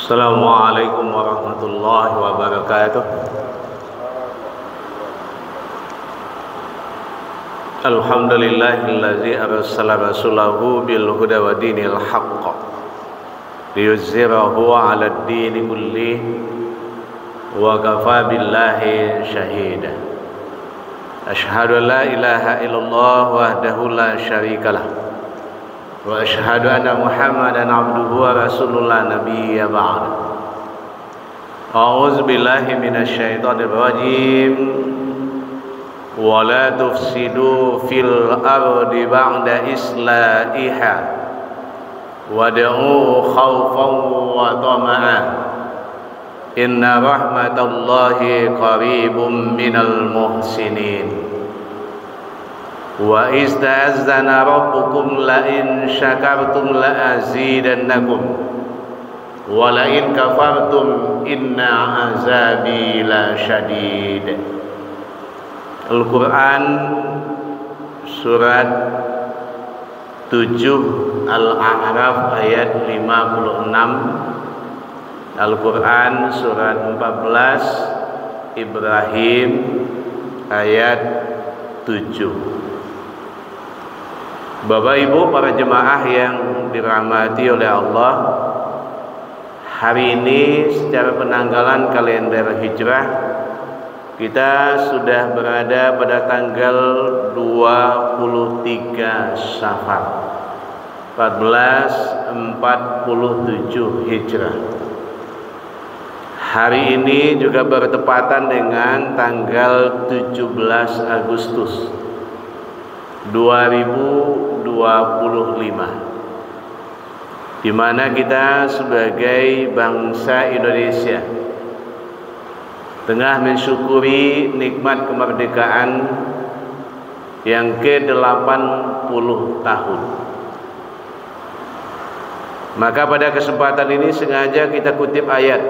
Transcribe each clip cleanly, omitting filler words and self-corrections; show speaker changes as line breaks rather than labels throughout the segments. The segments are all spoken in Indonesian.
Assalamualaikum warahmatullahi wabarakatuh. Alhamdulillahillazi arsala rasulahu bil huda wa dinil haqq liyuzhirahu 'alad dini kullih wa kafa billahi shahida. Asyhadu an la ilaha illallah wahdahu la syarikalah wa asyhadu anna Muhammadan abduhu wa rasulullah nabiyya ba'd. A'udzu billahi minasyaitonir rajim. Wa la tufsidu fil ardi ba'da islahiha wad'u khaufan wa tama'an inna rahmatallahi qaribum minal muhsinin. Wa ista'azzana rabbukum la in syakartum la azidannakum wa la in kafartum inna azabi la syadid. Al-Quran surat 7 Al-A'raf ayat 56, Al-Quran surat 14 Ibrahim ayat 7. Bapak Ibu para jemaah yang dirahmati oleh Allah, hari ini secara penanggalan kalender hijrah kita sudah berada pada tanggal 23 Safar 1447 Hijrah. Hari ini juga bertepatan dengan tanggal 17 Agustus 2025, di mana kita sebagai bangsa Indonesia tengah mensyukuri nikmat kemerdekaan yang ke-80 tahun. Maka pada kesempatan ini sengaja kita kutip ayat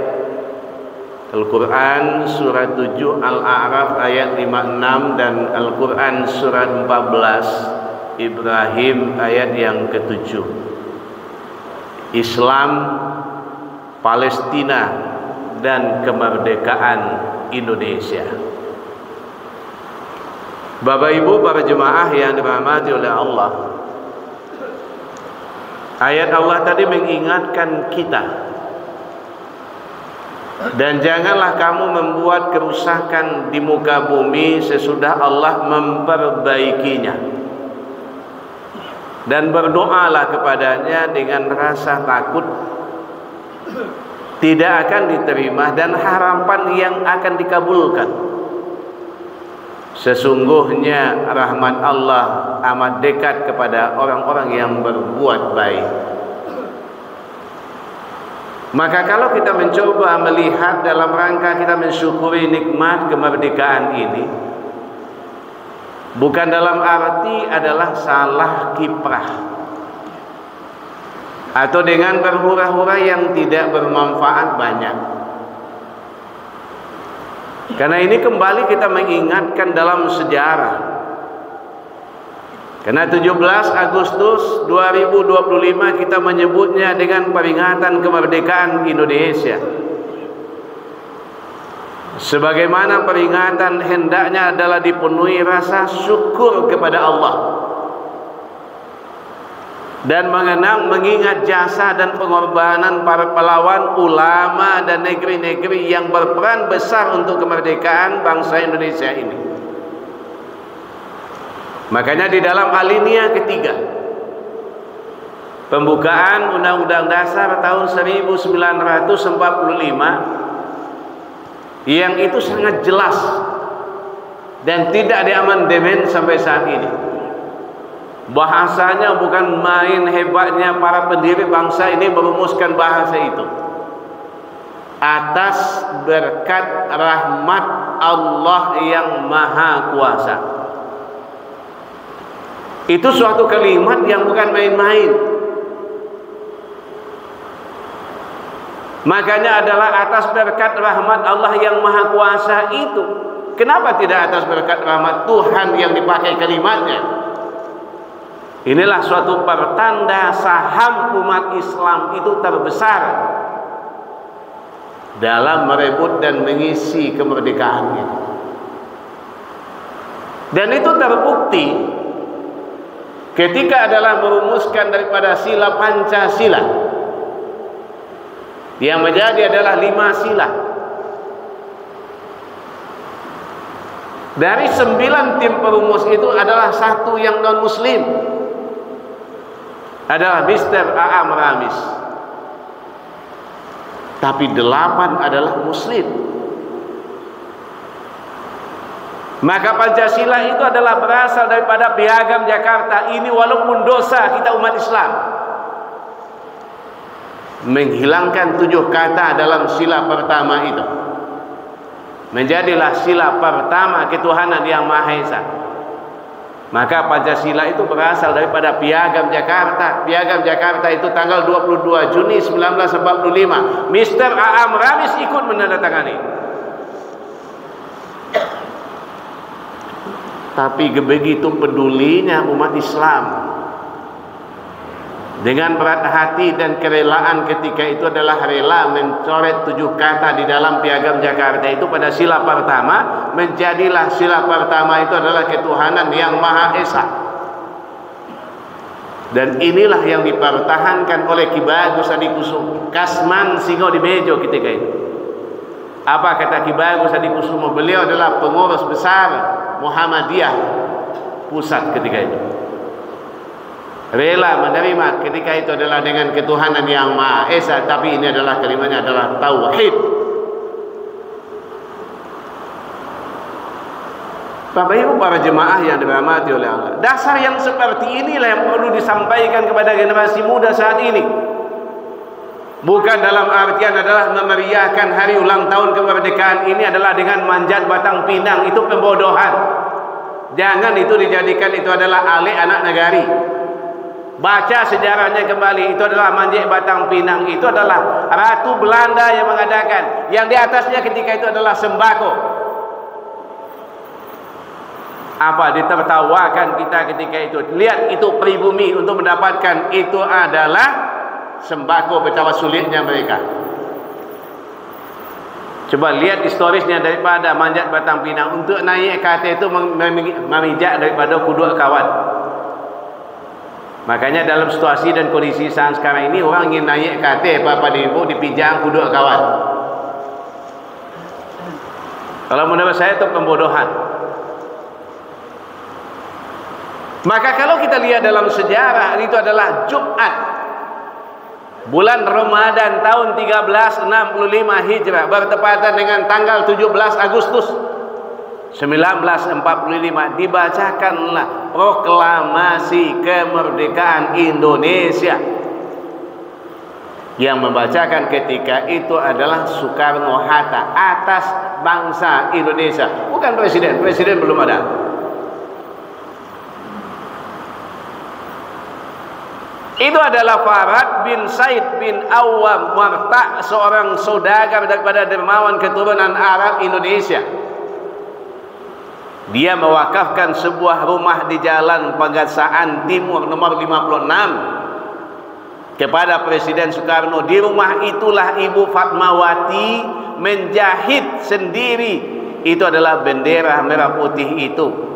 Al-Quran surat 7 Al-A'raf ayat 56 dan Al-Quran surat 14 Ibrahim ayat yang ke-7. Islam, Palestina, dan kemerdekaan Indonesia. Bapak Ibu para jemaah yang dirahmati oleh Allah, ayat Allah tadi mengingatkan kita, dan janganlah kamu membuat kerusakan di muka bumi sesudah Allah memperbaikinya, dan berdoalah kepadanya dengan rasa takut tidak akan diterima dan harapan yang akan dikabulkan. Sesungguhnya rahmat Allah amat dekat kepada orang-orang yang berbuat baik. Maka kalau kita mencoba melihat dalam rangka kita mensyukuri nikmat kemerdekaan ini, bukan dalam arti adalah salah kiprah atau dengan berhura-hura yang tidak bermanfaat banyak. Karena ini kembali kita mengingatkan dalam sejarah. Karena 17 Agustus 2025 kita menyebutnya dengan peringatan kemerdekaan Indonesia. Sebagaimana peringatan hendaknya adalah dipenuhi rasa syukur kepada Allah dan mengingat jasa dan pengorbanan para pahlawan, ulama, dan negeri-negeri yang berperan besar untuk kemerdekaan bangsa Indonesia ini. Makanya di dalam alinea ketiga pembukaan Undang-Undang Dasar tahun 1945 yang itu sangat jelas dan tidak diamandemen sampai saat ini. Bahasanya bukan main, hebatnya para pendiri bangsa ini merumuskan bahasa itu atas berkat rahmat Allah yang Maha Kuasa. Itu suatu kalimat yang bukan main-main. Makanya adalah atas berkat rahmat Allah yang Maha Kuasa itu. Kenapa tidak atas berkat rahmat Tuhan yang dipakai kalimatnya? Inilah suatu pertanda saham umat Islam itu terbesar dalam merebut dan mengisi kemerdekaan itu. Dan itu terbukti ketika adalah merumuskan daripada sila Pancasila yang menjadi adalah 5 sila. Dari 9 tim perumus itu adalah 1 yang non muslim, adalah Mr. A.A. Meramis. Tapi 8 adalah muslim. Maka Pancasila itu adalah berasal daripada Piagam Jakarta. Ini walaupun dosa kita umat Islam, menghilangkan 7 kata dalam sila pertama itu, menjadilah sila pertama ketuhanan yang Maha Esa. Maka Pancasila itu berasal daripada Piagam Jakarta. Piagam Jakarta itu tanggal 22 Juni 1945. Mr. A.A. Meramis ikut menandatangani. Tapi begitu pedulinya umat Islam, dengan berat hati dan kerelaan ketika itu adalah rela mencoret 7 kata di dalam Piagam Jakarta itu pada sila pertama, menjadilah sila pertama itu adalah ketuhanan yang Maha Esa. Dan inilah yang dipertahankan oleh Ki Bagus Adikusumo, Kasman Singo di Mejo ketika itu. Apa kata Ki Bagus Adikusumo? Beliau adalah pengurus besar Muhammadiyah pusat ketika itu. Rela menerima ketika itu adalah dengan ketuhanan yang Maha Esa, tapi ini adalah kalimatnya adalah tauhid. Bapak Ibu para jemaah yang dirahmati oleh Allah, dasar yang seperti inilah yang perlu disampaikan kepada generasi muda saat ini. Bukan dalam artian adalah memeriahkan hari ulang tahun kemerdekaan ini adalah dengan manjat batang pinang. Itu pembodohan. Jangan itu dijadikan itu adalah alih anak negari. Baca sejarahnya kembali. Itu adalah manjat batang pinang. Itu adalah Ratu Belanda yang mengadakan. Yang di atasnya ketika itu adalah sembako. Apa ditertawakan kita ketika itu? Lihat itu pribumi untuk mendapatkan itu adalah sembako, betapa sulitnya mereka. Coba lihat historisnya daripada manjat batang pinang. Untuk naik KT itu memijak daripada kuda kawan. Makanya dalam situasi dan kondisi saat sekarang ini, orang ingin naik KT Bapak Ibu dipijang kuda kawan. Kalau menurut saya itu pembodohan. Maka kalau kita lihat dalam sejarah, itu adalah Jumat bulan Ramadan tahun 1365 Hijrah, bertepatan dengan tanggal 17 Agustus 1945, dibacakanlah proklamasi kemerdekaan Indonesia. Yang membacakan ketika itu adalah Soekarno-Hatta atas bangsa Indonesia, bukan presiden. Presiden belum ada. Itu adalah Farad bin Said bin Awam Marta, seorang saudagar daripada dermawan keturunan Arab Indonesia. Dia mewakafkan sebuah rumah di Jalan Pegangsaan Timur nomor 56 kepada Presiden Soekarno. Di rumah itulah Ibu Fatmawati menjahit sendiri, itu adalah bendera merah putih itu.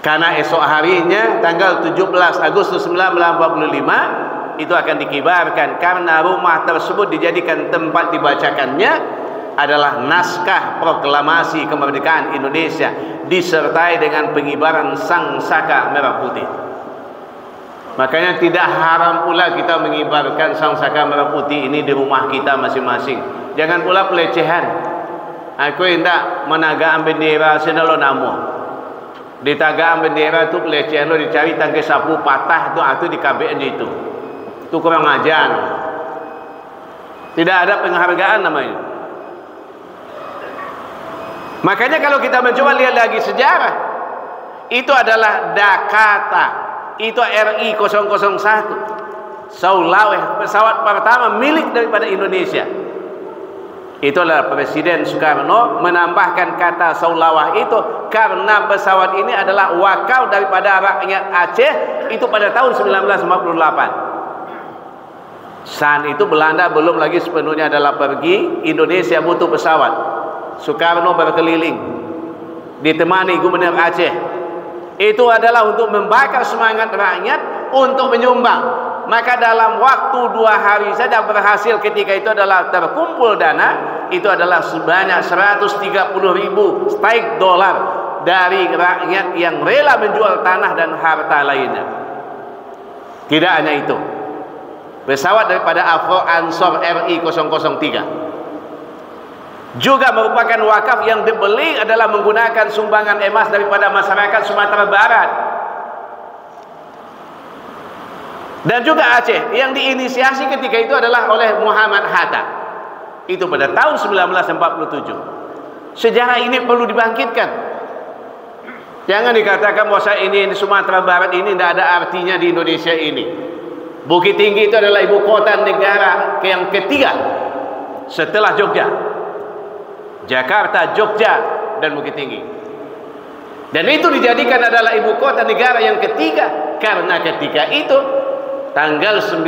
Karena esok harinya tanggal 17 Agustus 1945 itu akan dikibarkan, karena rumah tersebut dijadikan tempat dibacakannya adalah naskah proklamasi kemerdekaan Indonesia disertai dengan pengibaran sang saka merah putih. Makanya tidak haram pula kita mengibarkan sang saka merah putih ini di rumah kita masing-masing. Jangan pula pelecehan. Aku hendak menagaan bendera senalo namo. Di tagaan bendera itu pelecehan, lo dicari tangkai sapu patah itu di KBN itu kurang ajar. Tidak ada penghargaan namanya. Makanya kalau kita mencoba lihat lagi sejarah, itu adalah Dakata, itu RI 001 Saulaweh, pesawat pertama milik daripada Indonesia. Itulah Presiden Soekarno menambahkan kata Saulawah itu karena pesawat ini adalah wakaf daripada rakyat Aceh itu pada tahun 1958. Saat itu Belanda belum lagi sepenuhnya adalah pergi, Indonesia butuh pesawat. Soekarno berkeliling ditemani Gubernur Aceh. Itu adalah untuk membakar semangat rakyat untuk menyumbang. Maka dalam waktu 2 hari saja berhasil, ketika itu adalah terkumpul dana, itu adalah sebanyak 130.000 stake dolar dari rakyat yang rela menjual tanah dan harta lainnya. Tidak hanya itu, pesawat daripada Afro Ansor RI 003 juga merupakan wakaf yang dibeli adalah menggunakan sumbangan emas daripada masyarakat Sumatera Barat dan juga Aceh, yang diinisiasi ketika itu adalah oleh Muhammad Hatta. Itu pada tahun 1947. Sejarah ini perlu dibangkitkan. Jangan dikatakan bahwa ini Sumatera Barat ini tidak ada artinya di Indonesia ini. Bukit Tinggi itu adalah ibu kota negara yang ketiga setelah Jogja. Jakarta, Jogja, dan Bukit Tinggi. Dan itu dijadikan adalah ibu kota negara yang ketiga karena ketika itu tanggal 19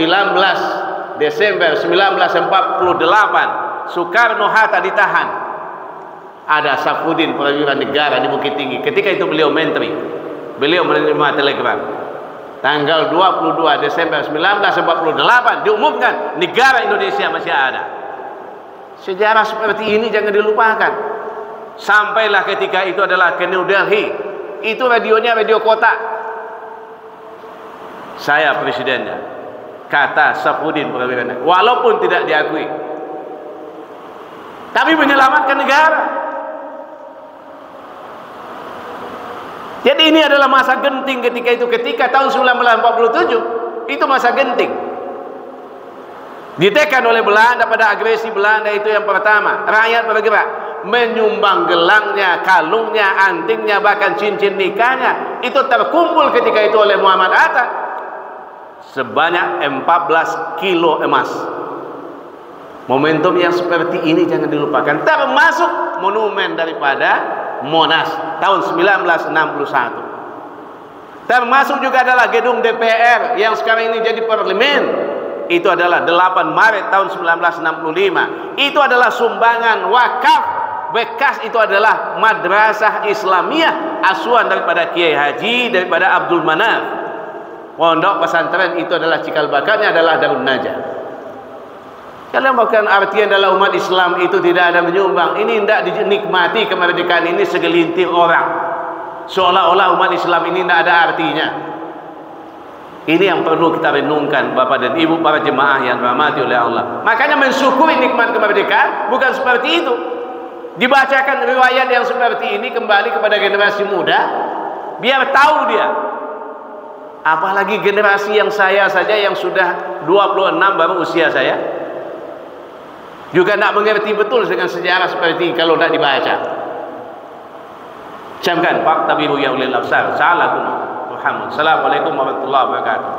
Desember 1948 Soekarno-Hatta ditahan. Ada Safruddin perwira negara di Bukit Tinggi. Ketika itu beliau menteri, beliau menerima telegram. Tanggal 22 Desember 1948 diumumkan negara Indonesia masih ada. Sejarah seperti ini jangan dilupakan. Sampailah ketika itu adalah ke New Delhi. Itu radionya radio kotak. Saya presidennya, kata Safruddin perwira negara, walaupun tidak diakui, tapi menyelamatkan negara. Jadi ini adalah masa genting ketika itu. Ketika tahun 1947 itu masa genting. Ditekan oleh Belanda, pada agresi Belanda itu yang pertama. Rakyat bergerak menyumbang gelangnya, kalungnya, antingnya, bahkan cincin nikahnya. Itu terkumpul ketika itu oleh Muhammad Hatta sebanyak 14 kilo emas. Momentum yang seperti ini jangan dilupakan. Termasuk monumen daripada Monas tahun 1961. Termasuk juga adalah gedung DPR yang sekarang ini jadi parlemen. Itu adalah 8 Maret tahun 1965. Itu adalah sumbangan wakaf bekas. Itu adalah Madrasah Islamiyah asuhan daripada Kiai Haji, daripada Abdul Manaf. Pondok pesantren itu adalah cikal bakalnya adalah Darun Najah. Kalian bukan artian adalah umat Islam itu tidak ada menyumbang. Ini tidak dinikmati kemerdekaan ini segelintir orang. Seolah-olah umat Islam ini tidak ada artinya. Ini yang perlu kita renungkan, Bapak dan Ibu para jemaah yang dirahmati oleh Allah. Makanya mensyukuri nikmat kemerdekaan bukan seperti itu. Dibacakan riwayat yang seperti ini kembali kepada generasi muda, biar tahu dia. Apalagi generasi yang saya saja yang sudah 26 baru usia saya, juga tidak mengerti betul dengan sejarah seperti ini kalau tidak dibaca. Camkan fakta biru ya ulil absar. Assalamualaikum warahmatullahi wabarakatuh.